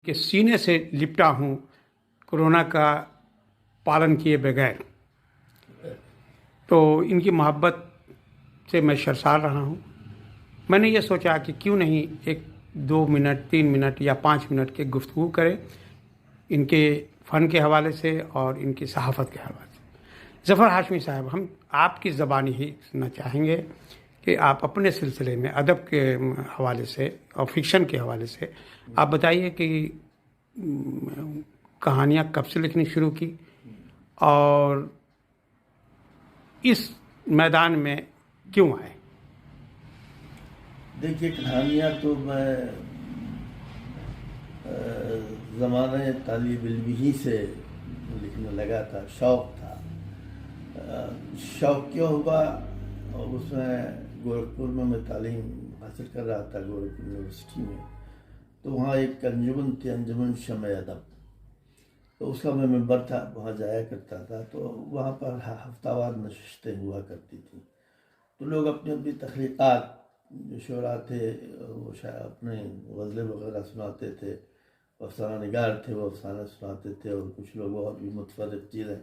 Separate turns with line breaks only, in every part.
کہ سینے سے لپٹا ہوں کورونا کا پالن کیے بغیر. تو ان کی محبت سے میں شرسار رہا ہوں. میں نے یہ سوچا کہ کیوں نہیں ایک 2 منٹ 3 منٹ یا 5 منٹ کے گفتگو کریں ان کے فن کے حوالے سے اور ان کی صحافت کے حوالے سے. ظفر ہاشمی صاحب، ہم آپ کی زبانی ہی سننا چاہیں گے کہ آپ اپنے سلسلے میں ادب کے حوالے سے اور فکشن کے حوالے سے آپ بتائیے کہ کہانیاں کب سے لکھنی شروع کی اور اس میدان میں کیوں آئے؟
دیکھیے، کہانیاں تو میں زمانۂ طالب علمی ہی سے لکھنے لگا تھا. شوق تھا. شوق کیوں ہوا؟ اس میں گورکھپور میں تعلیم حاصل کر رہا تھا، گورکھپور یونیورسٹی میں. تو وہاں ایک انجمن تھی، انجمن شمع ادب. تو اس کا میں ممبر تھا، وہاں جایا کرتا تھا. تو وہاں پر ہفتہ وار نشستیں ہوا کرتی تھیں. تو لوگ اپنی اپنی تخلیقات، جو شعراء تھے وہ اپنے غزلیں وغیرہ سناتے تھے، افسانہ نگار تھے وہ افسانہ سناتے تھے، اور کچھ لوگ اور بھی متفرق چیزیں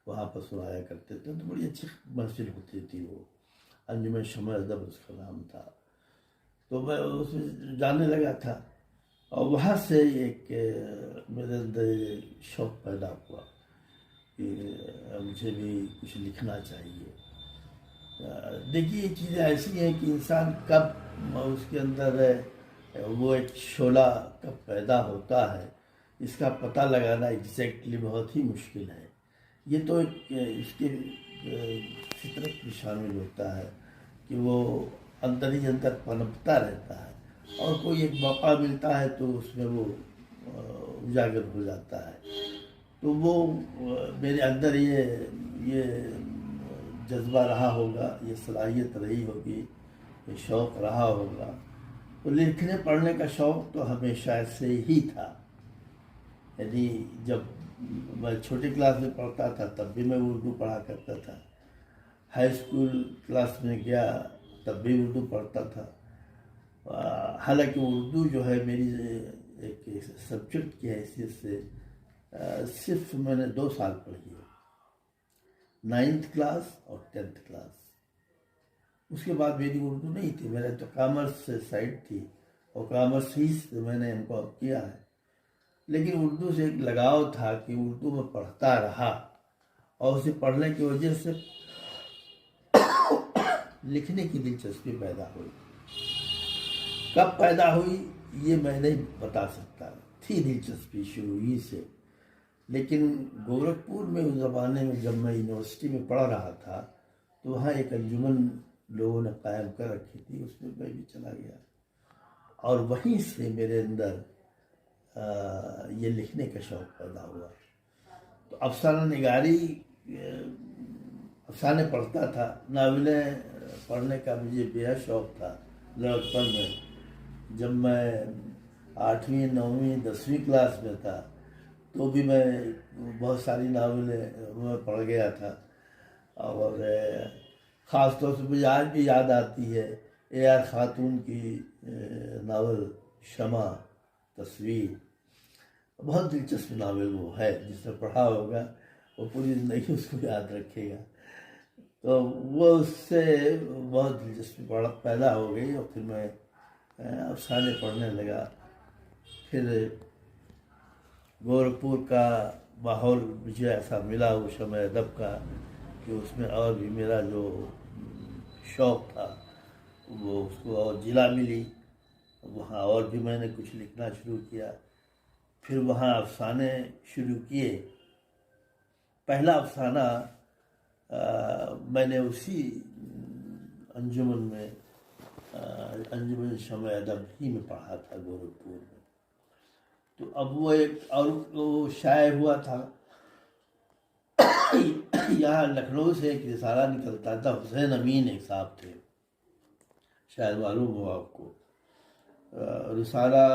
وہاں پر سنایا کرتے تھے. تو بڑی اچھی محفل ہوتی تھی. وہ انجمن شمع ادب اس کا نام تھا. تو میں اس میں جانے لگا تھا، اور وہاں سے ایک میرے اندر شوق پیدا ہوا کہ مجھے بھی کچھ لکھنا چاہیے. دیکھیے، یہ چیزیں ایسی ہیں کہ انسان کب اس کے اندر وہ ایک شعلہ کب پیدا ہوتا ہے، اس کا پتہ لگانا ایگزیکٹلی بہت ہی مشکل ہے. یہ تو ایک اس کے فطرت بھی شامل ہوتا ہے کہ وہ اندر ہی اندر پنپتا رہتا ہے، اور کوئی ایک موقع ملتا ہے تو اس میں وہ اجاگر ہو جاتا ہے. تو وہ میرے اندر یہ جذبہ رہا ہوگا، یہ صلاحیت رہی ہوگی، یہ شوق رہا ہوگا. تو لکھنے پڑھنے کا شوق تو ہمیشہ سے ہی تھا. یعنی جب میں چھوٹی کلاس میں پڑھتا تھا تب بھی میں اردو پڑھا کرتا تھا. ہائی اسکول کلاس میں گیا تب بھی اردو پڑھتا تھا. حالانکہ اردو جو ہے میری ایک سبجیکٹ کی حیثیت سے صرف میں نے 2 سال پڑھی ہے، 9th کلاس اور 10th کلاس. اس کے بعد میری اردو نہیں تھی. میرا تو کامرس سے سائڈ تھی، اور کامرس ہی سے میں نے M.Com کیا ہے. لیکن اردو سے ایک لگاؤ تھا کہ اردو میں پڑھتا رہا، اور اسے پڑھنے کی وجہ سے لکھنے کی دلچسپی پیدا ہوئی. کب پیدا ہوئی یہ میں نہیں بتا سکتا. تھی دلچسپی شروع ہی سے. لیکن گورکھپور میں اس زمانے میں جب میں یونیورسٹی میں پڑھ رہا تھا تو وہاں ایک انجمن لوگوں نے قائم کر رکھی تھی، اس میں میں بھی چلا گیا، اور وہیں سے میرے اندر یہ لکھنے کا شوق پیدا ہوا. تو افسانہ نگاری، افسانے پڑھتا تھا. ناولیں پڑھنے کا مجھے بے حد شوق تھا لڑکپن میں. جب میں 8ویں 9ویں 10ویں کلاس میں تھا تو بھی میں بہت ساری ناولیں میں پڑھ گیا تھا. اور خاص طور سے مجھے آج بھی یاد آتی ہے A.R. خاتون کی ناول شمع تصویر. بہت دلچسپ ناول وہ ہے، جس نے پڑھا ہوگا وہ پوری زندگی اس کو یاد رکھے گا. تو وہ اس سے بہت دلچسپی پیدا ہو گئی، اور پھر میں افسانے پڑھنے لگا. پھر گورکھپور کا ماحول مجھے ایسا ملا وہ شمع ادب کا کہ اس میں اور بھی میرا جو شوق تھا وہ اس کو اور جلا ملی. وہاں اور بھی میں نے کچھ لکھنا شروع کیا. پھر وہاں افسانے شروع کیے. پہلا افسانہ میں نے اسی انجمن میں، انجمن شمع ادب ہی میں پڑھا تھا گورکھپور میں. تو اب وہ ایک اور وہ شائع ہوا تھا. یہاں لکھنؤ سے ایک رسالہ نکلتا تھا. حسین امین ایک صاحب تھے، شاید معلوم ہو آپ کو. رسالہ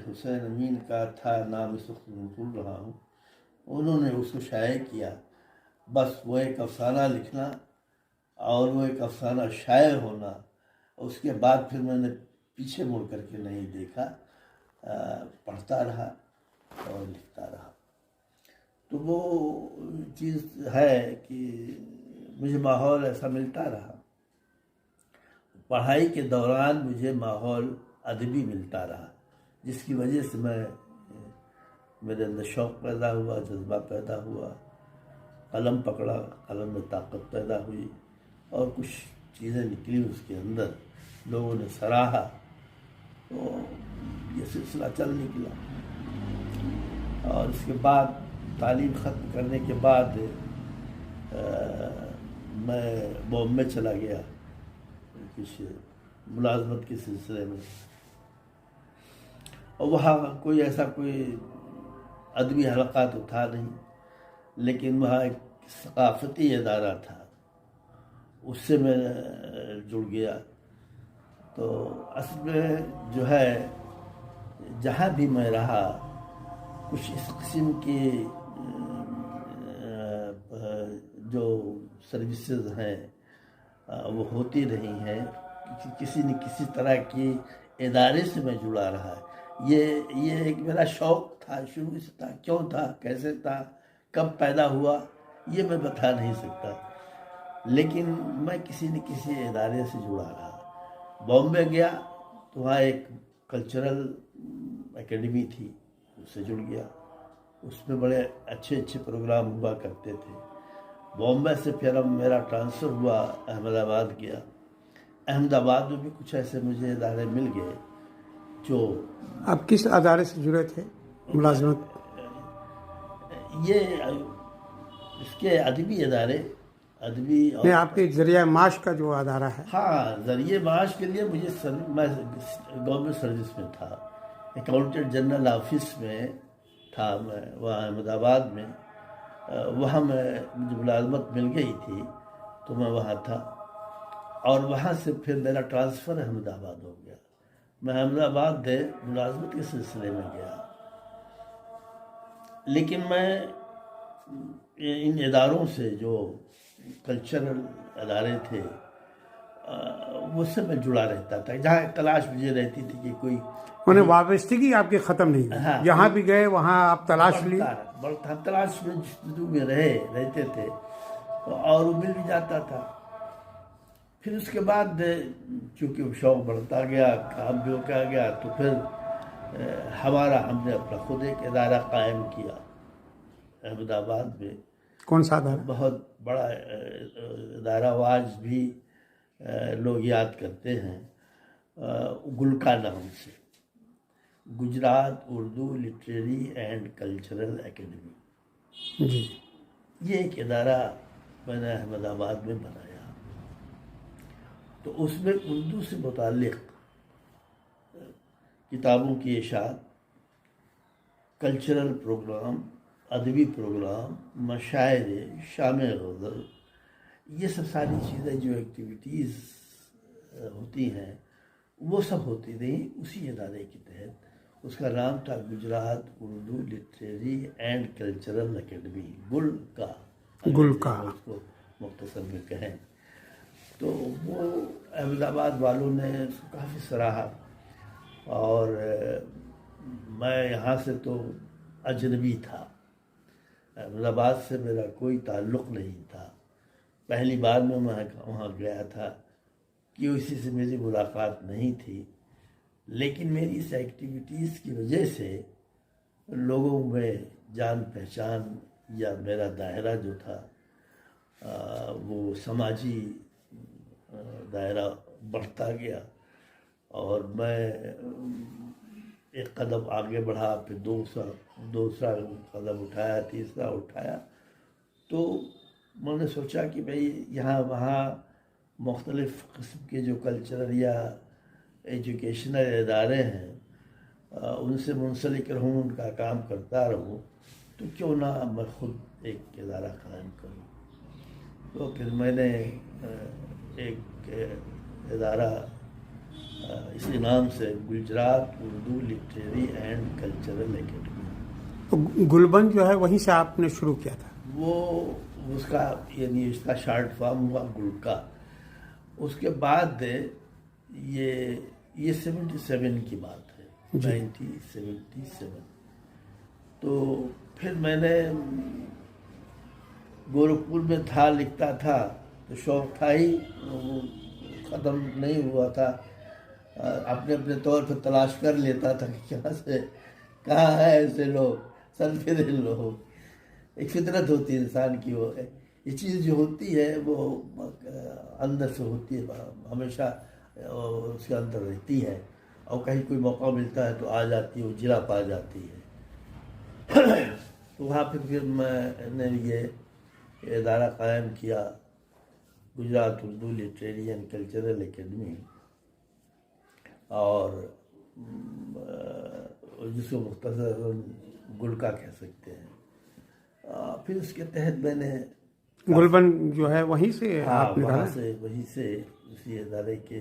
حسین امین کا تھا، نام اس وقت میں بھول رہا ہوں. انہوں نے اس کو شائع کیا. بس وہ ایک افسانہ لکھنا اور وہ ایک افسانہ شائع ہونا، اس کے بعد پھر میں نے پیچھے مڑ کر کے نہیں دیکھا. پڑھتا رہا اور لکھتا رہا. تو وہ چیز ہے کہ مجھے ماحول ایسا ملتا رہا. پڑھائی کے دوران مجھے ماحول ادبی ملتا رہا، جس کی وجہ سے میرے اندر شوق پیدا ہوا، جذبہ پیدا ہوا، قلم پکڑا، قلم میں طاقت پیدا ہوئی اور کچھ چیزیں نکلی اس کے اندر، لوگوں نے سراہا، تو یہ سلسلہ چل نکلا. اور اس کے بعد تعلیم ختم کرنے کے بعد میں بامبے چلا گیا کچھ ملازمت کے سلسلے میں، اور وہاں کوئی ایسا کوئی ادبی حلقہ تو تھا نہیں، لیکن وہاں ایک ثقافتی ادارہ تھا، اس سے میں جڑ گیا. تو اصل میں جو ہے جہاں بھی میں رہا کچھ اس قسم کی جو سروسز ہیں وہ ہوتی رہی ہیں. کسی نہ کسی طرح کی ادارے سے میں جڑا رہا ہے. یہ ایک میرا شوق تھا، شروع سے تھا. کیوں تھا، کیسے تھا، کب پیدا ہوا، یہ میں بتا نہیں سکتا، لیکن میں کسی نہ کسی ادارے سے جڑا رہا. بامبے گیا تو وہاں ایک کلچرل اکیڈمی تھی، اس سے جڑ گیا. اس میں بڑے اچھے پروگرام ہوا کرتے تھے. بامبے سے پھر میرا ٹرانسفر ہوا، احمد آباد گیا. احمد آباد میں بھی کچھ ایسے مجھے ادارے مل گئے جو...
آپ کس ادارے سے جڑے تھے ملازمت؟
یہ اس کے ادبی ادارے، ادبی
نہیں، آپ کے ذریعہ معاش کا جو ادارہ ہے.
ہاں، ذریعے معاش کے لیے مجھے میں گورنمنٹ سروس میں تھا، اکاؤنٹنٹ جنرل آفس میں تھا میں وہاں احمد آباد میں. وہاں مجھے ملازمت مل گئی تھی تو میں وہاں تھا، اور وہاں سے پھر میرا ٹرانسفر احمد آباد ہو گیا. میں احمد آباد ملازمت کے سلسلے میں گیا، لیکن میں ان اداروں سے جو کلچرل ادارے تھے وہ سے میں جڑا رہتا تھا. جہاں تلاش مجھے رہتی تھی کہ کوئی
انہیں وابستگی آپ کی ختم نہیں ہوئی.
ہاں،
جہاں بھی گئے وہاں آپ تلاش لی.
بڑھتا تلاش میں جستجو میں رہتے تھے، اور وہ مل بھی جاتا تھا. پھر اس کے بعد چونکہ شوق بڑھتا گیا، کام بھی ہوتا گیا، تو پھر ہم نے اپنا خود ایک ادارہ قائم کیا احمد آباد میں.
کون سا ادارہ؟
بہت بڑا ادارہ، آج بھی لوگ یاد کرتے ہیں، گلکا نام سے، Gujarat Urdu literary and cultural academy.
جی.
یہ ایک ادارہ میں نے احمد آباد میں بنایا. تو اس میں اردو سے متعلق کتابوں کی اشاعت، کلچرل پروگرام، ادبی پروگرام، مشاعرے، شام غزل، یہ سب ساری چیزیں جو ایکٹیویٹیز ہوتی ہیں وہ سب ہوتی رہیں اسی ادارے کے تحت. اس کا نام تھا Gujarat Urdu literary and cultural academy, گلکا اس کو مختصر میں کہیں. تو وہ احمد آباد والوں نے اس کو کافی سراہا، اور میں یہاں سے تو اجنبی تھا، احمد آباد سے میرا کوئی تعلق نہیں تھا. پہلی بار میں وہاں گیا تھا کہ اسی سے میری ملاقات نہیں تھی، لیکن میری اس ایکٹیویٹیز کی وجہ سے لوگوں میں جان پہچان یا میرا دائرہ جو تھا وہ سماجی دائرہ بڑھتا گیا، اور میں ایک قدم آگے بڑھا، پھر دوسرا قدم اٹھایا، تیسرا اٹھایا. تو میں نے سوچا کہ بھئی یہاں وہاں مختلف قسم کے جو کلچرل یا ایجوکیشنل ادارے ہیں ان سے منسلک رہوں، ان کا کام کرتا رہوں، تو کیوں نہ میں خود ایک ادارہ قائم کروں. تو پھر میں نے ایک ادارہ اسی نام سے، Gujarat Urdu literary and cultural academy.
تو گلبن جو ہے وہیں سے آپ نے شروع کیا تھا؟
وہ اس کا یعنی اس کا شارٹ فارم ہوا گلکا. اس کے بعد یہ 77 کی بات ہے. 1977. تو پھر میں نے گورکھپور میں تھا، لکھتا تھا تو شوق تھا ہی، وہ ختم نہیں ہوا تھا. اپنے اپنے طور پہ تلاش کر لیتا تھا کہ کہاں ہے ایسے لوگ، سرفرے لوگ. ایک فطرت ہوتی ہے انسان کی، وہ ہے یہ چیز جو ہوتی ہے وہ اندر سے ہوتی ہے، ہمیشہ اس کے اندر رہتی ہے، اور کہیں کوئی موقع ملتا ہے تو آ جاتی ہے، وہ جلا پا جاتی ہے. تو وہاں پھر میں نے یہ ادارہ قائم کیا، Gujarat Urdu literary and cultural academy, اور جس کو مختصر گلکا کہہ سکتے ہیں. پھر اس کے تحت میں نے
گلبن جو ہے وہیں سے آپ نے
وہاں سے وہیں سے اسی ادارے کے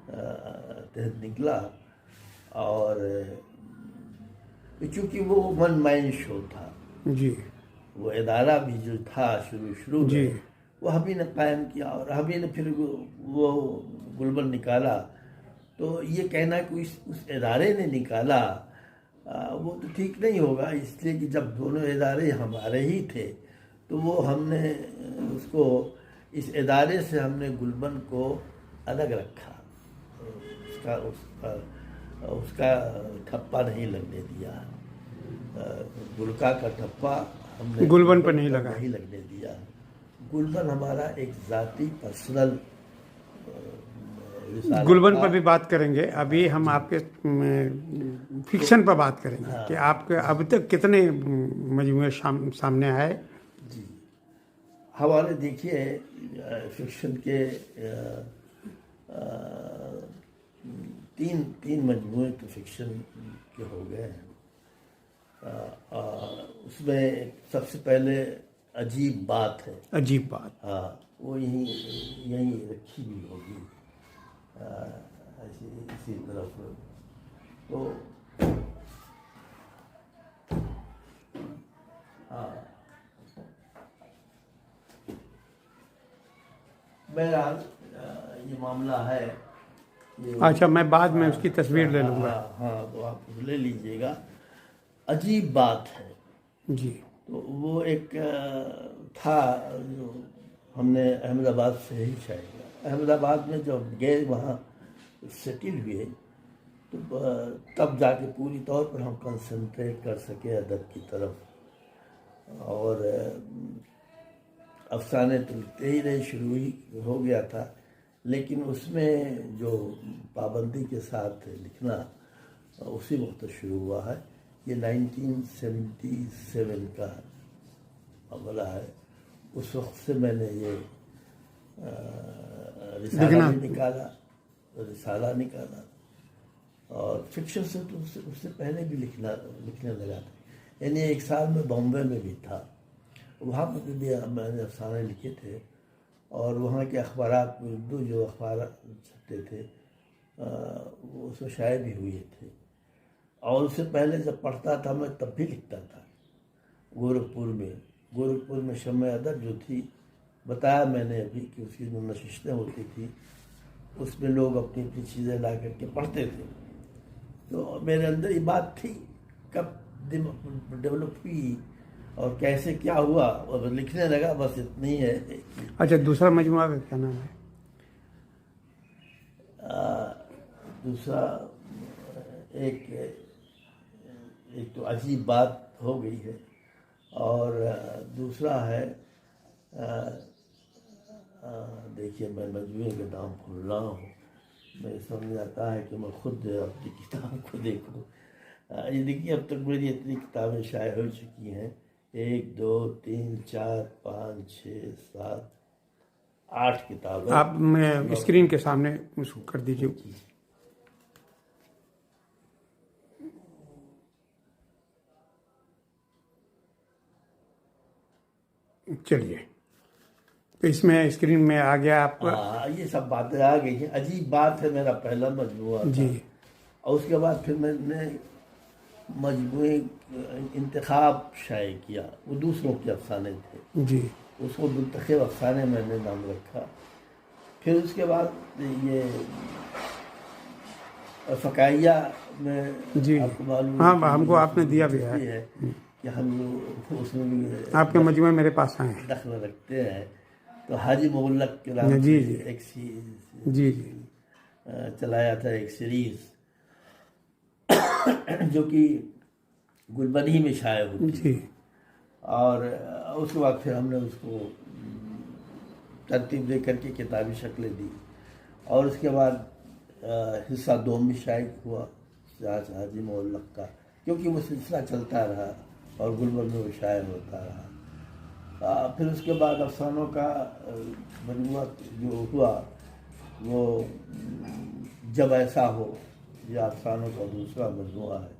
تحت نکلا. اور چونکہ وہ ون مین شو تھا،
جی
وہ ادارہ بھی جو تھا شروع میں وہ ہم ہی نے قائم کیا، اور ہم ہی نے پھر وہ گلبن نکالا. تو یہ کہنا کہ اس ادارے نے نکالا وہ تو ٹھیک نہیں ہوگا، اس لیے کہ جب دونوں ادارے ہمارے ہی تھے تو وہ ہم نے اس کو، اس ادارے سے ہم نے گلبن کو الگ رکھا، اس کا ٹھپا نہیں لگنے دیا. گلکا کا ٹھپا ہم نے
گلبن پر نہیں
لگنے دیا. گلبن ہمارا ایک ذاتی پرسنل
گلبن پر بھی بات کریں گے. ابھی ہم آپ کے فکشن پر بات کریں گے کہ آپ کے اب تک کتنے مجموعے سامنے آئے.
جی حوالے دیکھیے، فکشن کے تین مجموعے تو فکشن کے ہو گئے ہیں. اس میں سب سے پہلے عجیب بات ہے.
عجیب بات،
ہاں، وہ یہیں رکھی بھی ہوگی اسی طرف. تو ہاں، بہرحال یہ معاملہ ہے.
اچھا، میں بعد میں اس کی تصویر لے لوں گا.
ہاں تو آپ لے لیجئے گا. عجیب بات ہے
جی.
تو وہ ایک تھا جو ہم نے احمد آباد سے ہی شائع کیا. احمد آباد میں جب گئے وہاں سیٹل ہوئے تو تب جا کے پوری طور پر ہم کنسنٹریٹ کر سکے ادب کی طرف. اور افسانے تو لکھتے ہی رہے، شروع ہی ہو گیا تھا، لیکن اس میں جو پابندی کے ساتھ لکھنا اسی وقت شروع ہوا ہے. یہ 1977 کا معاملہ ہے. اس وقت سے میں نے یہ رسالہ بھی نکالا، رسالہ نکالا. اور فکشن سے تو اس سے پہلے بھی لکھنے لگا تھا. یعنی ایک سال میں بامبے میں بھی تھا، وہاں پر بھی میں نے افسانے لکھے تھے. اور وہاں کے اخبارات، اردو جو اخبارات چھپتے تھے وہ اس میں شائع بھی ہوئے تھے. اور اس سے پہلے جب پڑھتا تھا میں تب بھی لکھتا تھا. گورکھپور میں شمع ادب جو تھی، بتایا میں نے ابھی کہ اس کی جو نشستیں ہوتی تھی اس میں لوگ اپنی اپنی چیزیں لا کر کے پڑھتے تھے. تو میرے اندر یہ بات تھی، کب ڈیولپ ہوئی اور کیسے کیا ہوا اور لکھنے لگا، بس اتنی ہے.
اچھا، دوسرا مجموعہ کا کیا نام ہے؟
دوسرا ایک تو عجیب بات ہو گئی ہے، اور دوسرا ہے دیکھیے میں مجموعے کے نام بھول رہا ہوں. میں سمجھ آتا ہے کہ میں خود اپنی کتاب کو دیکھوں. یہ دیکھیے اب تک میری اتنی کتابیں شائع ہو چکی ہیں، 1 2 3 4 5 6 7 8 کتابیں.
آپ اسکرین کے سامنے اس کو کر دیجیے. چلیے، تو اس میں اسکرین میں آ گیا آپ کا.
یہ سب باتیں آ گئی ہیں. عجیب بات ہے میرا پہلا مجموعہ تھا.
جی.
اور اس کے بعد پھر میں نے مجموعے انتخاب شائع کیا، وہ دوسروں کے افسانے تھے.
جی.
اس کو منتخب افسانے میں نے نام رکھا. پھر اس کے بعد یہ اور فقائیہ میں
جی
آپ کو معلوم
ہاں ہم کو آپ نے دیا بھی ہے
ہے کہ ہم لوگ اس میں بھی
آپ کے مجموعے میرے پاس آئے ہیں
دخل رکھتے ہیں. تو حاجی مغلق کے نام
جی
سے
جی
ایک
جی جی
چلایا تھا ایک سیریز جو کہ گلبنی میں شائع ہوتی.
جی
اور اس کے بعد پھر ہم نے اس کو ترتیب دے کر کے کتابی شکلیں دی. اور اس کے بعد حصہ دوم بھی شائع ہوا حاجی مغلق کا، کیونکہ وہ سلسلہ چلتا رہا اور گلبن میں وہ شائع ہوتا رہا. پھر اس کے بعد افسانوں کا مجموعہ جو ہوا وہ جب ایسا ہو، یہ افسانوں کا دوسرا مجموعہ ہے.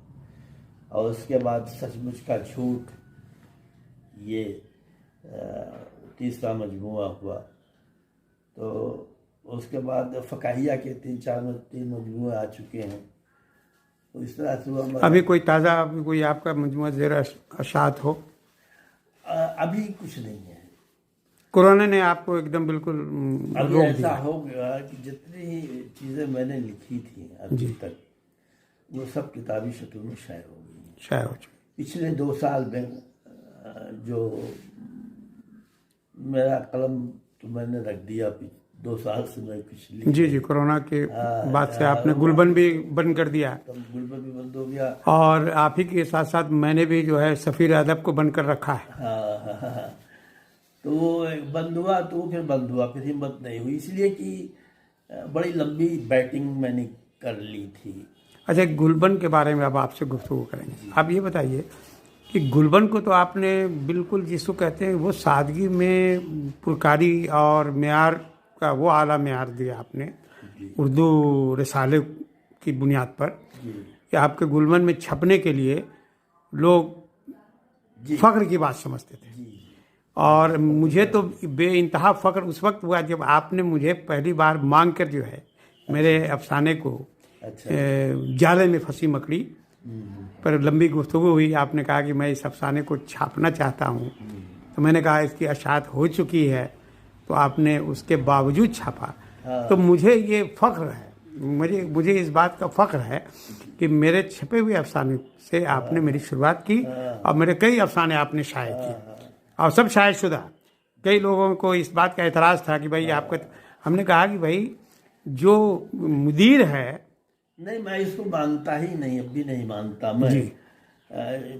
اور اس کے بعد سچ مچ کا جھوٹ، یہ تیسرا مجموعہ ہوا. تو اس کے بعد فقاہیہ کے تین مجموعے آ چکے ہیں. تو اس طرح سے
ابھی کوئی تازہ ابھی کوئی آپ کا مجموعہ زیر اشاعت ہو؟
ابھی کچھ نہیں ہے.
کورونا نے آپ کو ایک دم بالکل
ابھی
روک
ایسا
دیا؟
ہو گیا کہ جتنی چیزیں میں نے لکھی تھیں ابھی تک وہ سب کتابی شکل میں شائع ہو گئی.
شائع ہو چکی.
پچھلے 2 سال میں جو میرا قلم تو میں نے رکھ دیا، 2 سال سے میں کچھ لکھ
جی جی کورونا کے بعد سے آپ نے گلبن بھی بند کر دیا،
گلبن بھی بند ہو گیا.
اور آپ ہی کے ساتھ ساتھ میں نے بھی جو ہے سفیر ادب کو بند کر رکھا ہے.
ہاں تو وہ بند ہوا تو پھر بند ہوا، پھر ہمت نہیں ہوئی، اس لیے کہ بڑی لمبی بیٹنگ میں نے کر لی تھی.
اچھا گلبن کے بارے میں اب آپ سے گفتگو کریں گے. آپ یہ بتائیے کہ گلبن کو تو آپ نے بالکل جس کو کہتے ہیں وہ سادگی میں پرکاری اور معیار کا وہ اعلیٰ معیار دیا آپ نے اردو رسالے کی بنیاد پر کہ آپ کے گلبن میں چھپنے کے لیے لوگ فخر کی بات سمجھتے تھے. اور مجھے تو بے انتہا فخر اس وقت ہوا جب آپ نے مجھے پہلی بار مانگ کر جو ہے میرے افسانے کو جالے میں پھنسی مکڑی پر لمبی گفتگو ہوئی. آپ نے کہا کہ میں اس افسانے کو چھاپنا چاہتا ہوں، تو میں نے کہا اس کی اشاعت ہو چکی ہے، تو آپ نے اس کے باوجود چھاپا. تو مجھے یہ فخر ہے، مجھے اس بات کا فخر ہے کہ میرے چھپے ہوئے افسانے سے آپ نے میری شروعات کی، اور میرے کئی افسانے آپ نے شائع کیے اور سب شائع شدہ. کئی لوگوں کو اس بات کا اعتراض تھا کہ بھائی آپ کا، ہم نے کہا کہ بھائی جو مدیر ہے.
نہیں میں اس کو مانتا ہی نہیں، اب بھی نہیں مانتا میں.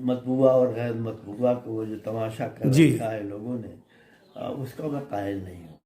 مطبوعہ اور غیر مطبوعہ کو وہ جو تماشا کر رکھا ہے لوگوں نے، اس کا میں قائل نہیں ہوں.